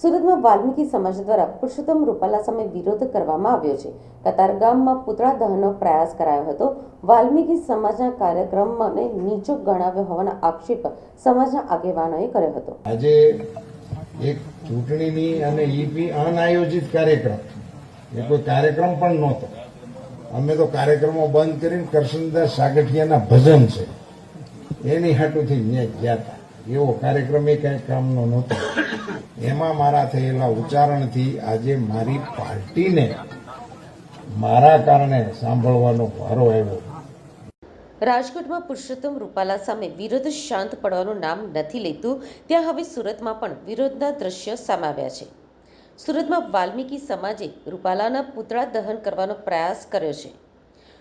સુરતમાં વાલ્મીકી સમાજ દ્વારા પુરુષોત્તમ રૂપાલા સામે વિરોધ કરવામાં આવ્યો છે। કતારગામમાં પુતળા દહનનો પ્રયાસ કરાયો હતો। વાલ્મીકી સમાજના કાર્યક્રમને નીચો ગણાવ્યો હોવાનો આક્ષેપ સમાજના આગેવાનોએ કર્યો હતો। આજે એક ચૂંટણીની અને ઈ અનાયોજિત કાર્યક્રમ, એ કોઈ કાર્યક્રમ પણ નહોતો। અમે તો કાર્યક્રમો બંધ કરીને કરશનદાસ સાગઠિયાના ભજન છે એની હાટુથી ગયા હતા। એવો કાર્યક્રમ એ કઈ કામનો નહોતો। એમાં મારા થયેલા ઉચ્ચારણથી આજે મારી પાર્ટીને મારા કારણે સાંભળવાનો વારો આવ્યો। રાજકોટમાં પુરુષોત્તમ રૂપાલા સામે વિરોધ શાંત પડવાનું નામ નથી લેતું, ત્યાં હવે સુરતમાં પણ વિરોધના દ્રશ્યો સામે આવ્યા છે। સુરતમાં વાલ્મીકી સમાજે રૂપાલાના પુતળા દહન કરવાનો પ્રયાસ કર્યો છે।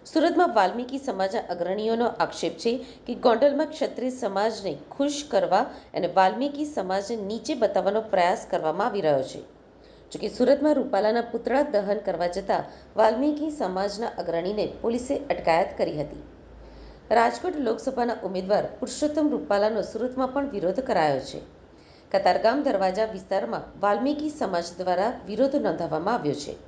સુરતમાં વાલ્મીકી સમાજના અગ્રણીઓનો આક્ષેપ છે કે ગોંડલમાં ક્ષત્રિય સમાજને ખુશ કરવા અને વાલ્મીકી સમાજને નીચે બતાવવાનો પ્રયાસ કરવામાં આવી રહ્યો છે। જોકે સુરતમાં રૂપાલાના પુતળા દહન કરવા જતાં વાલ્મીકી સમાજના અગ્રણીને પોલીસે અટકાયત કરી હતી। રાજકોટ લોકસભાના ઉમેદવાર પુરુષોત્તમ રૂપાલાનો સુરતમાં પણ વિરોધ કરાયો છે। કતારગામ દરવાજા વિસ્તારમાં વાલ્મીકી સમાજ દ્વારા વિરોધ નોંધાવવામાં આવ્યો છે।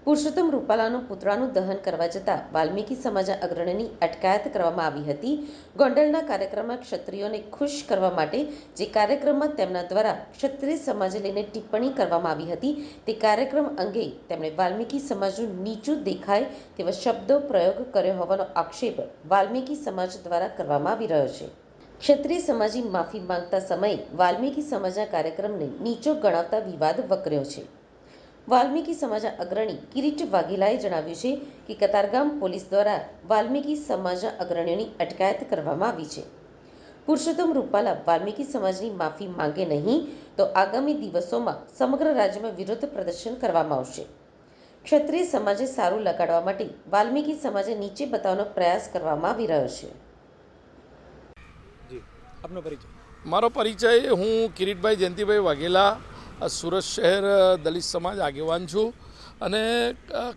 પુરુષોત્તમ રૂપાલાનું પુતળાનું દહન કરવા જતાં વાલ્મીકી સમાજના અગ્રણીની અટકાયત કરવામાં આવી હતી। ગોંડલના કાર્યક્રમમાં ક્ષત્રિયોને ખુશ કરવા માટે જે કાર્યક્રમમાં તેમના દ્વારા ક્ષત્રિય સમાજને લઈને ટિપ્પણી કરવામાં આવી હતી, તે કાર્યક્રમ અંગે તેમણે વાલ્મીકી સમાજનું નીચું દેખાય તેવા શબ્દો પ્રયોગ કર્યો હોવાનો આક્ષેપ વાલ્મીકી સમાજ દ્વારા કરવામાં આવી રહ્યો છે। ક્ષત્રિય સમાજની માફી માંગતા સમયે વાલ્મીકી સમાજના કાર્યક્રમને નીચો ગણાવતા વિવાદ વકર્યો છે। વાલ્મીકી સમાજના અગ્રણી કિરીટ વાઘેલાએ જણાવ્યું છે કે કતારગામ પોલીસ દ્વારા વાલ્મીકી સમાજના અગ્રણીઓની અટકાયત કરવામાં આવી છે। પુરુષોત્તમ રૂપાલા વાલ્મીકી સમાજની માફી માંગે નહીં તો આગામી દિવસોમાં સમગ્ર રાજ્યમાં વિરોધ પ્રદર્શન કરવામાં આવશે। ક્ષત્રિય સમાજે સારું લગાડવા માટે વાલ્મીકી સમાજને નીચે બતાવવાનો પ્રયાસ કરવામાં આવી રહ્યો છે। મારો પરિચય, હું કિરીટભાઈ જયંતિભાઈ વાઘેલા, સુરત શહેર દલિત સમાજ આગેવાન છું અને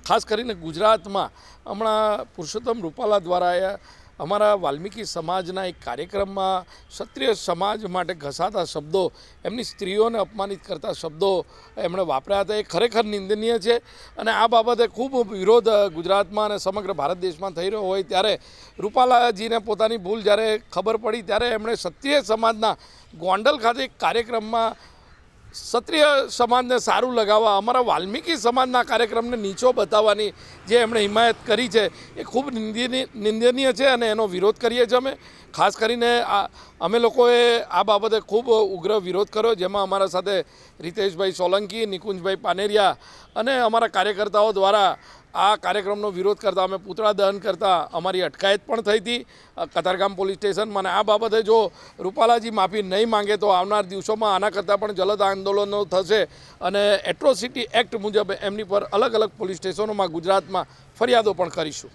ખાસ કરીને ગુજરાતમાં હમણાં પુરુષોત્તમ રૂપાલા દ્વારા અમારા વાલ્મીકી સમાજના એક કાર્યક્રમમાં ક્ષત્રિય સમાજ માટે ઘસાતા શબ્દો, એમની સ્ત્રીઓને અપમાનિત કરતા શબ્દો એમણે વાપર્યા હતા, એ ખરેખર નિંદનીય છે અને આ બાબતે ખૂબ વિરોધ ગુજરાતમાં અને સમગ્ર ભારત દેશમાં થઈ રહ્યો હોય ત્યારે રૂપાલાજીને પોતાની ભૂલ જ્યારે ખબર પડી ત્યારે એમણે ક્ષત્રિય સમાજના ગોંડલ ખાતે એક કાર્યક્રમમાં ક્ષત્રિય સમાજને સારું લગાવવા, અમારા વાલ્મીકી સમાજના કાર્યક્રમને નીચો બતાવવાની જે એમણે હિમાયત કરી છે એ ખૂબ નિંદનીય છે અને એનો વિરોધ કરીએ છીએ। અમે ખાસ કરીને અમે લોકોએ આ બાબતે ખૂબ ઉગ્ર વિરોધ કર્યો, જેમાં અમારા સાથે રીતેશભાઈ સોલંકી, નિકુંજભાઈ પાનેરિયા અને અમારા કાર્યકર્તાઓ દ્વારા આ કાર્યક્રમનો વિરોધ કરતા અમે પુતળા દહન કરતા અમારી અટકાયત પણ થઈ હતી કતારગામ પોલીસ સ્ટેશનમાં। અને આ બાબતે જો રૂપાલાજી માફી નહીં માંગે તો આવનાર દિવસોમાં આના કરતાં પણ જલદ આંદોલનો થશે અને એટ્રોસિટી એક્ટ મુજબ એમની પર અલગ અલગ પોલીસ સ્ટેશનોમાં ગુજરાતમાં ફરિયાદો પણ કરીશું।